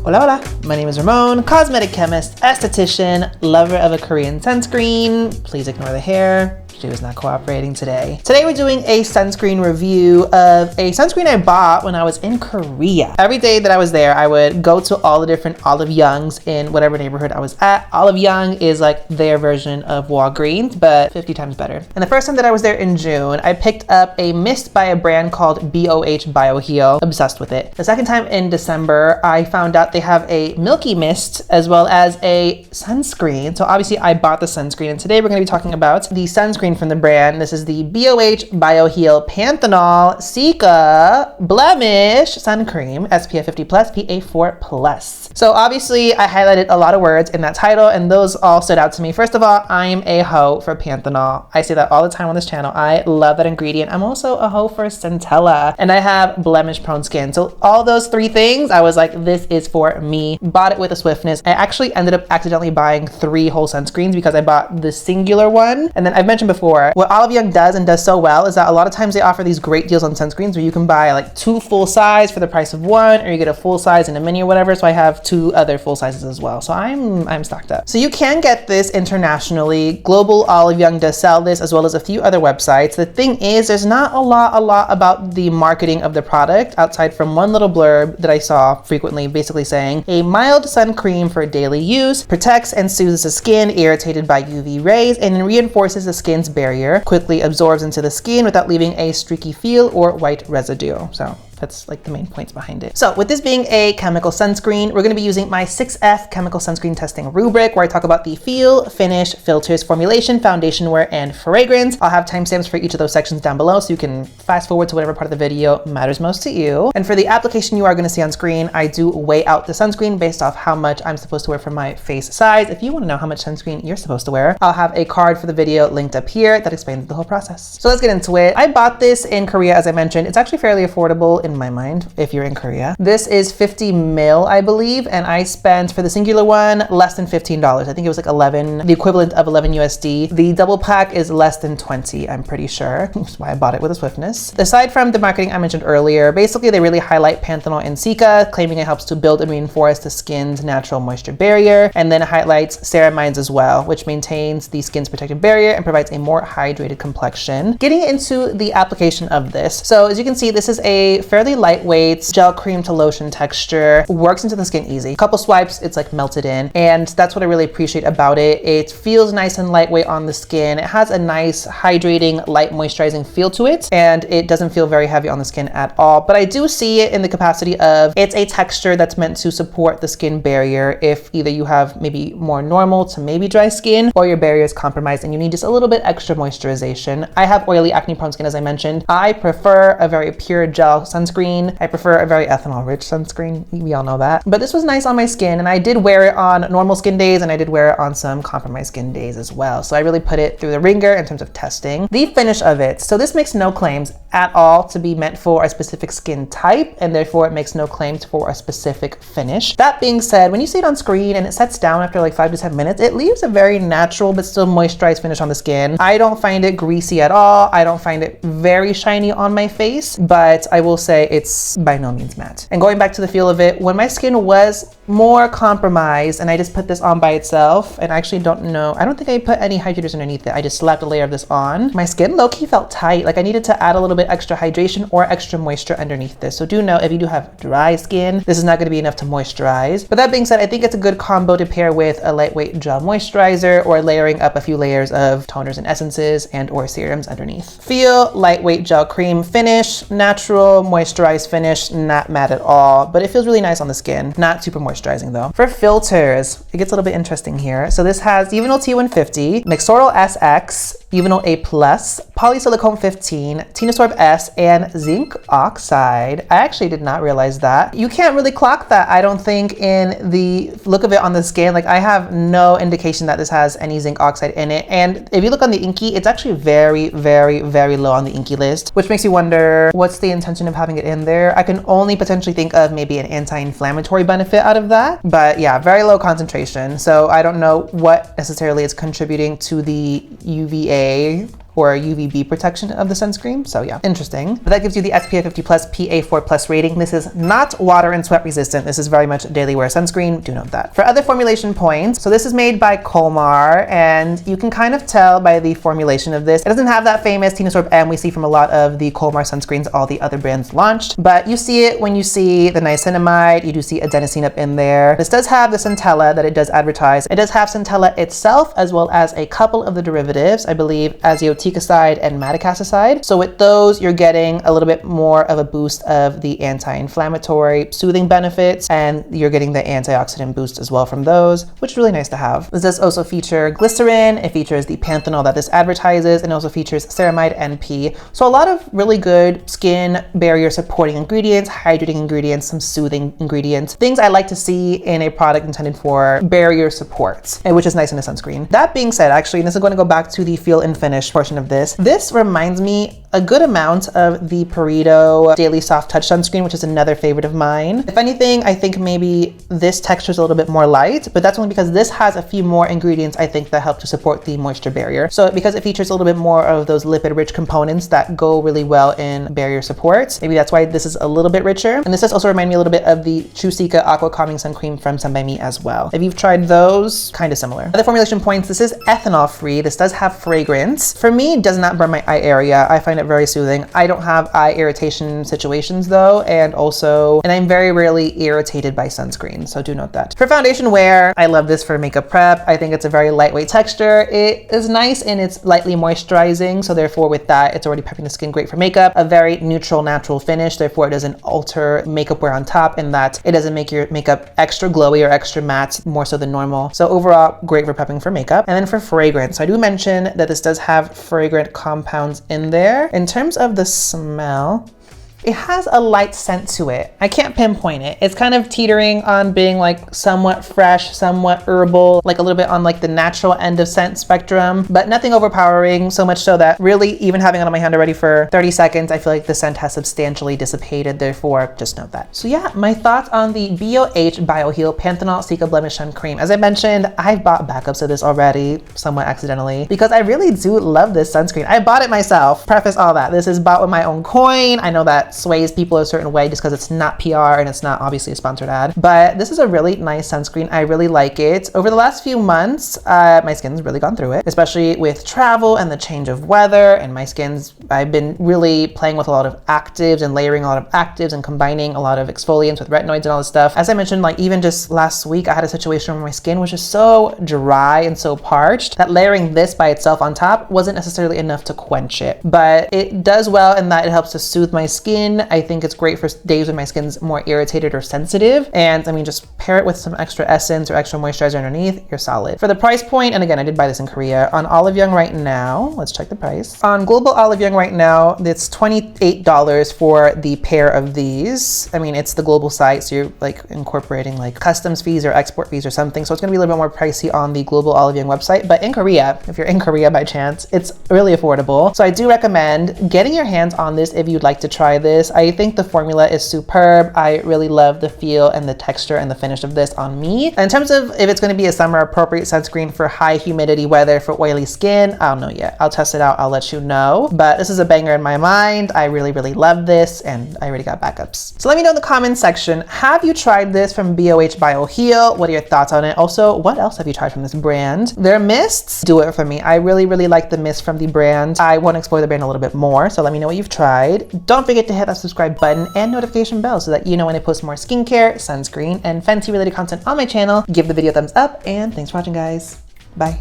Hola, hola. My name is Ramon, cosmetic chemist, esthetician, lover of a Korean sunscreen. Please ignore the hair. She was not cooperating today. Today we're doing a sunscreen review of a sunscreen I bought when I was in Korea. Every day that I was there, I would go to all the different Olive Youngs in whatever neighborhood I was at. Olive Young is like their version of Walgreens, but 50 times better. And the first time that I was there in June, I picked up a mist by a brand called BOH Bioheal. Obsessed with it. The second time in December, I found out they have a milky mist as well as a sunscreen. So obviously I bought the sunscreen, and today we're going to be talking about the sunscreen from the brand. This is the BOH Bioheal Panthenol Cica Blemish Sun Cream, SPF 50+, PA4+. So obviously I highlighted a lot of words in that title, and those all stood out to me. First of all, I'm a hoe for Panthenol. I say that all the time on this channel. I love that ingredient. I'm also a hoe for Centella, and I have blemish prone skin. So all those three things, I was like, this is for me. Bought it with a swiftness. I actually ended up accidentally buying 3 whole sunscreens because I bought the singular one. And then I've mentioned before, what Olive Young does and does so well is that a lot of times they offer these great deals on sunscreens where you can buy like 2 full size for the price of 1, or you get a full size in a mini or whatever. So I have 2 other full sizes as well. So I'm stocked up. So you can get this internationally. Global Olive Young does sell this, as well as a few other websites. The thing is, there's not a lot about the marketing of the product outside from one little blurb that I saw frequently, basically saying a mild sun cream for daily use, protects and soothes the skin irritated by UV rays, and reinforces the skin's barrier, quickly absorbs into the skin without leaving a streaky feel or white residue. So that's like the main points behind it. So with this being a chemical sunscreen, we're going to be using my 6F chemical sunscreen testing rubric, where I talk about the feel, finish, filters, formulation, foundation wear, and fragrance. I'll have timestamps for each of those sections down below, so you can fast forward to whatever part of the video matters most to you. And for the application you are going to see on screen, I do weigh out the sunscreen based off how much I'm supposed to wear for my face size. If you want to know how much sunscreen you're supposed to wear, I'll have a card for the video linked up here that explains the whole process. So let's get into it. I bought this in Korea, as I mentioned. It's actually fairly affordable in my mind if you're in Korea. This is 50 mil, I believe, and I spent for the singular one less than $15. I think it was like 11, the equivalent of 11 USD. The double pack is less than 20, I'm pretty sure. That's why I bought it with a swiftness. Aside from the marketing I mentioned earlier, basically they really highlight Panthenol and Cica, claiming it helps to build and reinforce the skin's natural moisture barrier, and then it highlights ceramides as well, which maintains the skin's protective barrier and provides a more hydrated complexion. Getting into the application of this. So as you can see, this is a fairly lightweight gel cream to lotion texture, works into the skin easy. A couple swipes, it's like melted in, and that's what I really appreciate about it. It feels nice and lightweight on the skin. It has a nice hydrating, light moisturizing feel to it, and it doesn't feel very heavy on the skin at all. But I do see it in the capacity of it's a texture that's meant to support the skin barrier if either you have maybe more normal to maybe dry skin, or your barrier is compromised and you need just a little bit extra moisturization. I have oily, acne prone skin, as I mentioned. I prefer a very pure gel sunscreen. I prefer a very ethanol rich sunscreen. We all know that. But this was nice on my skin, and I did wear it on normal skin days, and I did wear it on some compromised skin days as well. So I really put it through the ringer in terms of testing. The finish of it. So this makes no claims at all to be meant for a specific skin type, and therefore it makes no claims for a specific finish. That being said, when you see it on screen and it sets down after like 5 to 10 minutes, it leaves a very natural but still moisturized finish on the skin. I don't find it greasy at all. I don't find it very shiny on my face, but I will say it's by no means matte. And going back to the feel of it, when my skin was more compromised and I just put this on by itself, and I actually don't think I put any hydrators underneath it. I just slapped a layer of this on. My skin low-key felt tight. Like I needed to add a little bit extra hydration or extra moisture underneath this. So do know if you do have dry skin, this is not going to be enough to moisturize. But that being said, I think it's a good combo to pair with a lightweight gel moisturizer or layering up a few layers of toners and essences and or serums underneath. Feel, lightweight gel cream. Finish, natural moisturized finish, not matte at all, but it feels really nice on the skin. Not super moisturizing though. For filters, it gets a little bit interesting here. So this has Evenol T150, Nexoryl SX, Evenol A+, Polysilicone 15, Tenosorb S, and zinc oxide. I actually did not realize that. You can't really clock that, I don't think, in the look of it on the skin. Like I have no indication that this has any zinc oxide in it. And if you look on the Inky, it's actually very, very, very low on the Inky list, which makes you wonder what's the intention of having it in there. I can only potentially think of maybe an anti-inflammatory benefit out of that. But yeah, very low concentration. So I don't know what necessarily is contributing to the UVA for UVB protection of the sunscreen. So yeah, interesting. But that gives you the SPF 50 plus PA4 plus rating. This is not water and sweat resistant. This is very much a daily wear sunscreen. Do note that. For other formulation points, so this is made by Colmar, and you can kind of tell by the formulation of this. It doesn't have that famous Tenosorb M we see from a lot of the Colmar sunscreens all the other brands launched, but you see it when you see the niacinamide. You do see adenosine up in there. This does have the centella that it does advertise. It does have centella itself as well as a couple of the derivatives, I believe azioticoside and madecassoside. So with those, you're getting a little bit more of a boost of the anti-inflammatory soothing benefits, and you're getting the antioxidant boost as well from those, which is really nice to have. This does also feature glycerin. It features the panthenol that this advertises, and also features ceramide NP. So a lot of really good skin barrier supporting ingredients, hydrating ingredients, some soothing ingredients, things I like to see in a product intended for barrier support, which is nice in a sunscreen. That being said, actually, and this is going to go back to the feel and finish portion of this. This reminds me a good amount of the Perito Daily Soft Touch sunscreen, which is another favorite of mine. If anything, I think maybe this texture is a little bit more light, but that's only because this has a few more ingredients I think that help to support the moisture barrier. So because it features a little bit more of those lipid-rich components that go really well in barrier support, maybe that's why this is a little bit richer. And this does also remind me a little bit of the True Cica Aqua Calming Sun Cream from Sun By Me as well. If you've tried those, kind of similar. Other formulation points, this is ethanol free. This does have fragrance. For me, it does not burn my eye area. I find it very soothing. I don't have eye irritation situations though, and I'm very rarely irritated by sunscreen, so do note that. For foundation wear, I love this for makeup prep. I think it's a very lightweight texture. It is nice and it's lightly moisturizing, so therefore with that, it's already prepping the skin great for makeup. A very neutral, natural finish, therefore it doesn't alter makeup wear on top, in that it doesn't make your makeup extra glowy or extra matte, more so than normal. So overall, great for prepping for makeup. And then for fragrance, I do mention that this does have fragrant compounds in there. In terms of the smell, it has a light scent to it. I can't pinpoint it. It's kind of teetering on being like somewhat fresh, somewhat herbal, like a little bit on like the natural end of scent spectrum, but nothing overpowering, so much so that really even having it on my hand already for 30 seconds, I feel like the scent has substantially dissipated, therefore just note that. So yeah, my thoughts on the BOH Bioheal Panthenol Cica Blemish Sun Cream. As I mentioned, I've bought backups of this already, somewhat accidentally, because I really do love this sunscreen. I bought it myself. Preface all that. This is bought with my own coin. I know that sways people a certain way just because it's not PR and it's not obviously a sponsored ad, but this is a really nice sunscreen. I really like it. Over the last few months, my skin's really gone through it, especially with travel and the change of weather, and I've been really playing with a lot of actives and layering a lot of actives and combining a lot of exfoliants with retinoids and all this stuff. As I mentioned, like even just last week, I had a situation where my skin was just so dry and so parched that layering this by itself on top wasn't necessarily enough to quench it, but it does well in that it helps to soothe my skin. I think it's great for days when my skin's more irritated or sensitive. And I mean, just pair it with some extra essence or extra moisturizer underneath, you're solid. For the price point, and again, I did buy this in Korea, on Olive Young right now, let's check the price. On Global Olive Young right now, it's $28 for the pair of these. I mean, it's the global site, so you're like incorporating like customs fees or export fees or something. So it's gonna be a little bit more pricey on the Global Olive Young website. But in Korea, if you're in Korea by chance, it's really affordable. So I do recommend getting your hands on this if you'd like to try this. I think the formula is superb. I really love the feel and the texture and the finish of this on me. And in terms of if it's going to be a summer appropriate sunscreen for high humidity weather for oily skin, I don't know yet. I'll test it out. I'll let you know. But this is a banger in my mind. I really, really love this, and I already got backups. So let me know in the comments section, have you tried this from BOH Bioheal? What are your thoughts on it? Also, what else have you tried from this brand? Their mists do it for me. I really, really like the mist from the brand. I want to explore the brand a little bit more, so let me know what you've tried. Don't forget to hit that subscribe button and notification bell so that you know when I post more skincare, sunscreen, and Fenty related content on my channel. Give the video a thumbs up, and thanks for watching, guys. Bye.